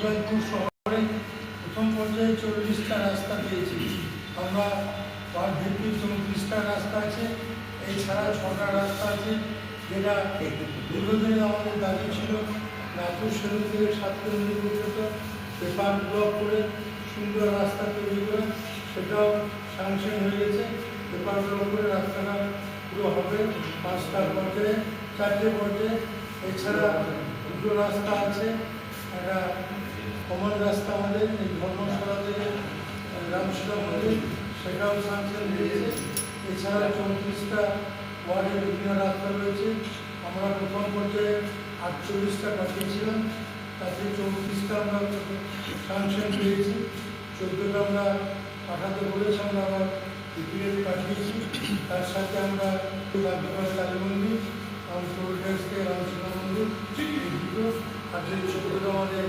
জলপাইগুড়ি শহরে প্রথম পর্যায়ে 40টা রাস্তা পেয়েছি আমরা। ওয়ার্ড ভিত্তিক 34টা রাস্তা আছে, এছাড়া 6টা রাস্তা আছে যেটা দীর্ঘদিনের আমাদের দাবি ছিল। নাগপুর সেতু থেকে 7 কিলোমিটার পর্যন্ত পেপার ব্লক করে সুন্দর রাস্তা তৈরি করে সেটাও স্যাংশন হয়ে গেছে। পেপার ব্লক করে রাস্তাটা পুরো হবে 5টা পর্যায়ে, 4টে পর্যায়ে। এছাড়া 2টো রাস্তা আছে, একটা কমন রাস্তা আমাদের এই ধর্মশালা থেকে রামশিলা মন্দির, সেটাও স্যাংশন হয়েছে। এছাড়া 34টা ওয়ার্ডে বিভিন্ন রাস্তা রয়েছে। আমরা প্রথম পর্যায়ে 48টা পাঠিয়েছিলাম, তাতে 34টা আমরা স্যাংশন পেয়েছি। 14টা আমরা পাঠাতে বলেছি, আমরা আবার ডিপিএল পাঠিয়েছি। তার সাথে আমরা বাগডোগরা কালী মন্দির, টোল ট্যাক্স থেকে রামশিলা মন্দির, এই দুটো আর যে 14টা আমাদের